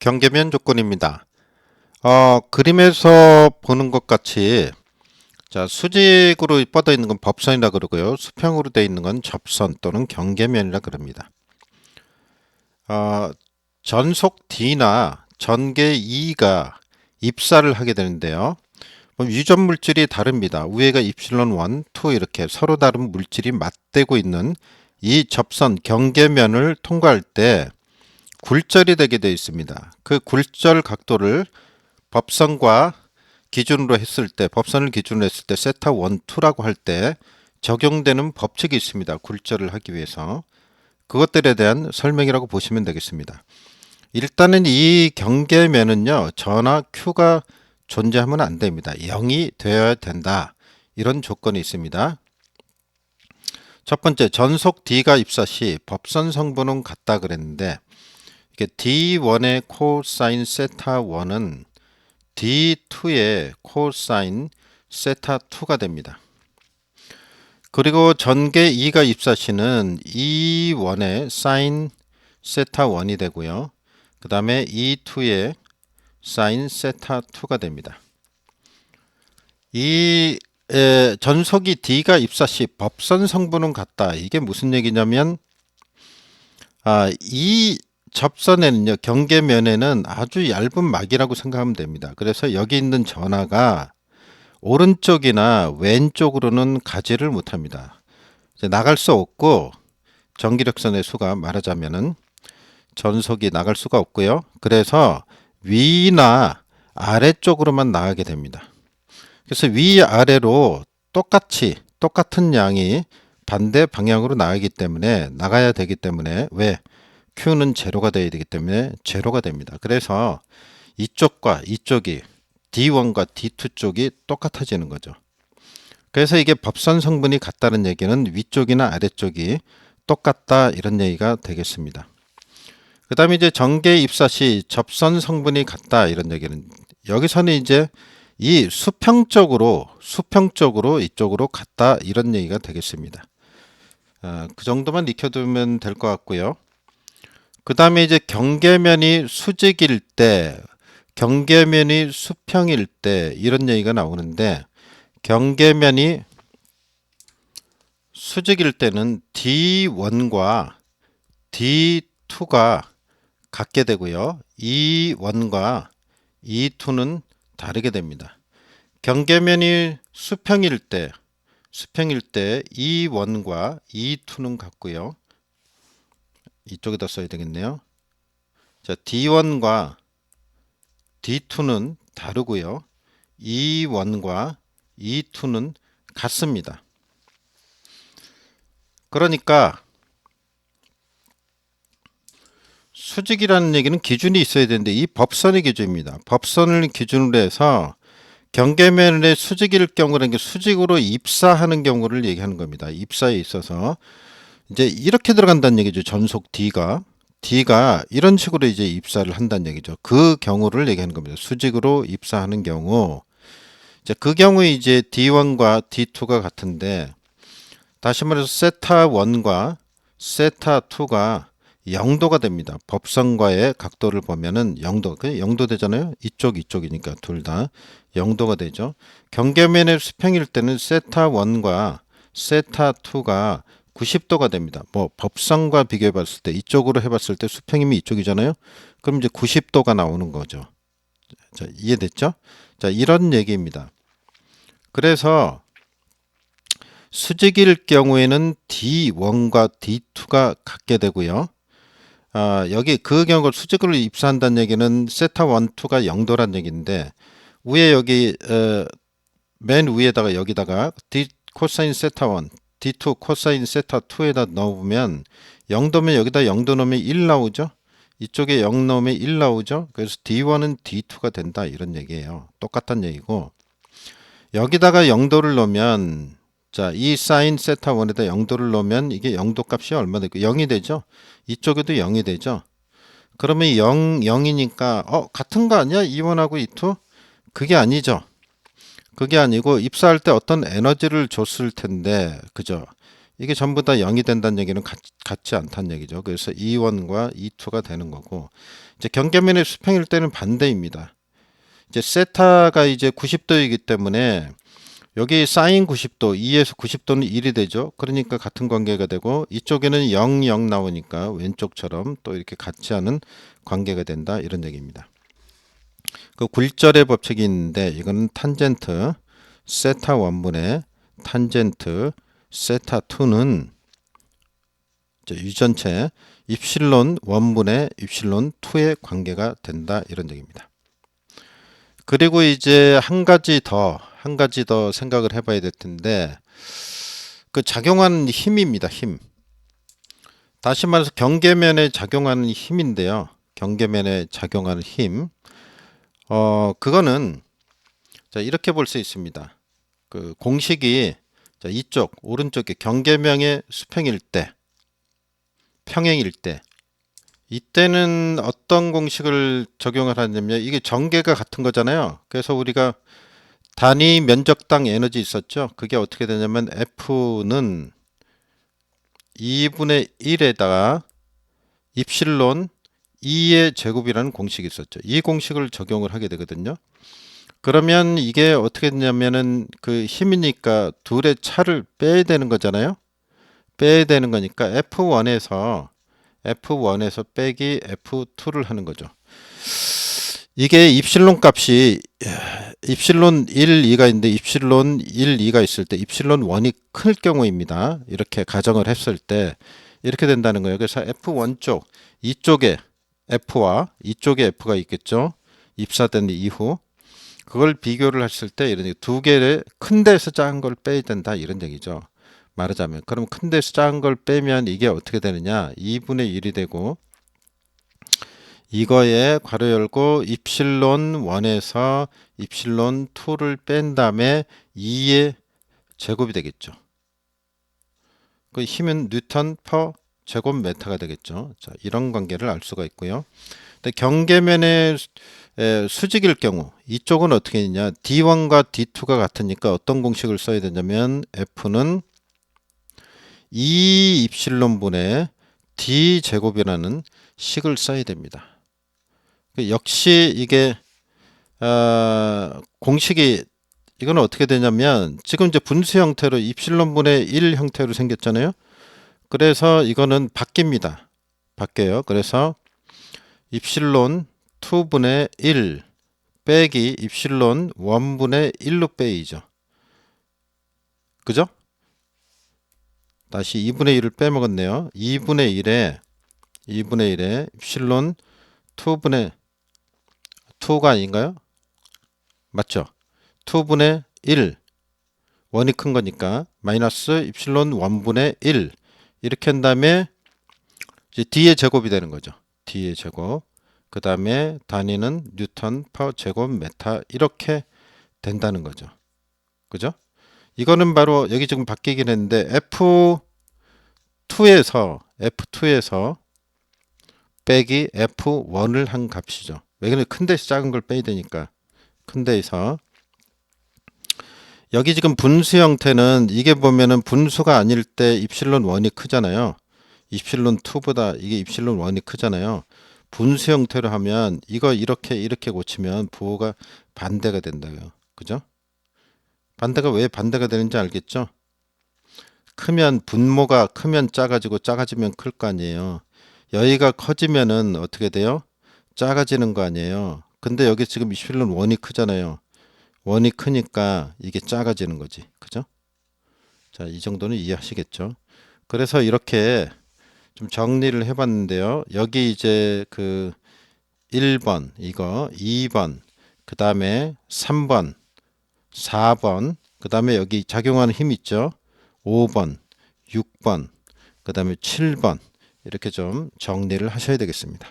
경계면 조건입니다. 그림에서 보는 것 같이 자, 수직으로 뻗어 있는 건 법선이라 그러고요. 수평으로 되어 있는 건 접선 또는 경계면이라 그럽니다. 어, 전속 D나 전개 E가 입사를 하게 되는데요. 유전 물질이 다릅니다. 위에가 입실론 1, 2 이렇게 서로 다른 물질이 맞대고 있는 이 접선 경계면을 통과할 때 굴절이 되게 되어 있습니다. 그 굴절 각도를 법선과 기준으로 했을 때, 법선을 기준으로 했을 때 세타 1, 2라고 할 때 적용되는 법칙이 있습니다. 굴절을 하기 위해서. 그것들에 대한 설명이라고 보시면 되겠습니다. 일단은 이 경계면은요, 전하 Q가 존재하면 안 됩니다. 0이 되어야 된다. 이런 조건이 있습니다. 첫 번째, 전속 D가 입사 시 법선 성분은 같다 그랬는데, 이게 D1의 코사인 세타 1은 D2의 코사인 세타 2가 됩니다. 그리고 전개 E가 입사시는 E1의 사인 세타 1이 되고요. 그 다음에 E2의 사인 세타 2가 됩니다. 이 전속이 D가 입사시 법선 성분은 같다. 이게 무슨 얘기냐면 이 접선에는요, 경계면에는 아주 얇은 막이라고 생각하면 됩니다. 그래서 여기 있는 전하가 오른쪽이나 왼쪽으로는 가지를 못합니다. 이제 나갈 수 없고 전기력선의 수가 말하자면은 전속이 나갈 수가 없고요. 그래서 위나 아래쪽으로만 나가게 됩니다. 그래서 위아래로 똑같은 양이 반대 방향으로 나가야 되기 때문에 왜? Q는 제로가 되어야 되기 때문에 제로가 됩니다. 그래서 이쪽과 이쪽이 D1과 D2 쪽이 똑같아지는 거죠. 그래서 이게 법선 성분이 같다는 얘기는 위쪽이나 아래쪽이 똑같다 이런 얘기가 되겠습니다. 그 다음에 이제 전개 입사 시 접선 성분이 같다 이런 얘기는 여기서는 이제 이 수평적으로 이쪽으로 같다 이런 얘기가 되겠습니다. 그 정도만 익혀두면 될 것 같고요. 그 다음에 이제 경계면이 수직일 때, 경계면이 수평일 때 이런 얘기가 나오는데 경계면이 수직일 때는 D1과 D2가 같게 되고요. E1과 E2는 다르게 됩니다. 경계면이 수평일 때 E1과 E2는 같고요. 이쪽에다 써야 되겠네요. 자, D1과 D2는 다르고요. E1과 E2는 같습니다. 그러니까 수직이라는 얘기는 기준이 있어야 되는데 이 법선의 기준입니다. 법선을 기준으로 해서 경계면의 수직일 경우라는 게 수직으로 입사하는 경우를 얘기하는 겁니다. 입사에 있어서 이제 이렇게 들어간다는 얘기죠. 전속 D가 이런 식으로 이제 입사를 한다는 얘기죠. 그 경우를 얘기하는 겁니다. 수직으로 입사하는 경우. 이제 그 경우에 이제 D1과 D2가 같은데 다시 말해서 세타 1과 세타 2가 0도가 됩니다. 법선과의 각도를 보면은 0도, 그 0도 되잖아요. 이쪽이니까 둘 다 0도가 되죠. 경계면의 수평일 때는 세타 1과 세타 2가 90도가 됩니다. 뭐 법선과 비교해 봤을 때 이쪽으로 해봤을 때 수평이면 이쪽이잖아요. 그럼 이제 90도가 나오는 거죠. 자, 이해됐죠? 자, 이런 얘기입니다. 그래서 수직일 경우에는 D1과 D2가 같게 되고요. 여기 그 경우 수직으로 입사한다는 얘기는 세타 1, 2가 0도란 얘기인데 위에 여기 맨 위에다가 여기다가 D 코사인 세타 1, D2 코사인 세타 2에다 넣으면 0도면 여기다 0도 넣으면 1 나오죠. 이쪽에 0 넣으면 1 나오죠. 그래서 D1은 D2가 된다 이런 얘기예요. 똑같은 얘기고 여기다가 0도를 넣으면 자, 이 사인 세타 1에다 0도를 넣으면 이게 0도 값이 얼마 되고 0이 되죠. 이쪽에도 0이 되죠. 그러면 0이니까 같은 거 아니야? E1하고 E2? 그게 아니죠. 그게 아니고 입사할 때 어떤 에너지를 줬을 텐데 그죠? 이게 전부 다 0이 된다는 얘기는 같지 않다는 얘기죠. 그래서 E1과 E2가 되는 거고, 이제 경계면의 수평일 때는 반대입니다. 이제 세타가 이제 90도이기 때문에 여기 사인 90도, 2에서 90도는 1이 되죠. 그러니까 같은 관계가 되고, 이쪽에는 0, 0 나오니까 왼쪽처럼 또 이렇게 같지 않은 관계가 된다, 이런 얘기입니다. 그 굴절의 법칙이 있는데, 이거는 탄젠트 세타 1분의 탄젠트 세타 2는 유전체 입실론 1분의 입실론 2의 관계가 된다, 이런 얘기입니다. 그리고 이제 한 가지 더 생각을 해봐야 될 텐데, 그 작용하는 힘입니다. 힘. 다시 말해서 경계면에 작용하는 힘인데요. 경계면에 작용하는 힘. 그거는 자, 이렇게 볼 수 있습니다. 그 공식이 자, 이쪽 오른쪽에 경계면의 수평일 때, 평행일 때, 이때는 어떤 공식을 적용을 하냐면 이게 전개가 같은 거잖아요. 그래서 우리가 단위 면적당 에너지 있었죠. 그게 어떻게 되냐면 F는 2분의 1에다가 입실론 2의 제곱이라는 공식이 있었죠. 이 공식을 적용을 하게 되거든요. 그러면 이게 어떻게 되냐면은 그 힘이니까 둘의 차를 빼야 되는 거잖아요. 빼야 되는 거니까 F1에서 빼기 F2를 하는 거죠. 이게 입실론 값이 입실론 1, 2가 있는데 입실론 1, 2가 있을 때 입실론 1이 클 경우입니다. 이렇게 가정을 했을 때 이렇게 된다는 거예요. 그래서 F1 쪽 이쪽에 F와 이쪽에 F가 있겠죠. 입사된 이후 그걸 비교를 했을 때 이런 두 개를 큰 데서 작은 걸 빼야 된다, 이런 얘기죠. 말하자면 그럼 큰 데서 작은 걸 빼면 이게 어떻게 되느냐, 2분의 1이 되고 이거에 괄호 열고 입실론 1에서 입실론 2를 뺀 다음에 2의 제곱이 되겠죠. 그 힘은 뉴턴 퍼 제곱미터가 되겠죠. 자, 이런 관계를 알 수가 있고요. 근데 경계면의 수직일 경우 이쪽은 어떻게 되냐, D1과 D2가 같으니까 어떤 공식을 써야 되냐면 F는 2 입실론분의 D 제곱이라는 식을 써야 됩니다. 역시 이게 공식이 이거는 어떻게 되냐면 지금 이제 분수 형태로 입실론분의 1 형태로 생겼잖아요. 그래서 이거는 바뀝니다. 바뀌어요. 그래서 입실론 2분의 1 빼기 입실론 1분의 1로 빼이죠. 그죠? 다시 2분의 1을 빼먹었네요. 2분의 1에 입실론 2분의 2가 아닌가요? 맞죠? 2분의 1 원이 큰 거니까 마이너스 입실론 1분의 1 이렇게 한 다음에 이제 D의 제곱이 되는 거죠. D의 제곱. 그 다음에 단위는 뉴턴 퍼 제곱미터 이렇게 된다는 거죠. 그죠? 이거는 바로 여기 지금 바뀌긴 했는데 F2에서 빼기 F1을 한 값이죠. 왜냐면 큰 데서 작은 걸 빼야 되니까. 큰 데에서 여기 지금 분수 형태는 이게 보면은 분수가 아닐 때 입실론 1이 크잖아요. 입실론 2보다 이게 입실론 1이 크잖아요. 분수 형태로 하면 이거 이렇게 고치면 부호가 반대가 된다고요. 그죠? 반대가 왜 반대가 되는지 알겠죠? 크면 분모가 크면 작아지고 작아지면 클 거 아니에요. 여기가 커지면은 어떻게 돼요? 작아지는 거 아니에요. 근데 여기 지금 입실론 1이 크잖아요. 1이 크니까 이게 작아지는 거지. 그죠? 자, 이 정도는 이해하시겠죠? 그래서 이렇게 좀 정리를 해봤는데요. 여기 이제 그 1번 이거 2번 그 다음에 3번 4번 그 다음에 여기 작용하는 힘 있죠. 5번 6번 그 다음에 7번 이렇게 좀 정리를 하셔야 되겠습니다.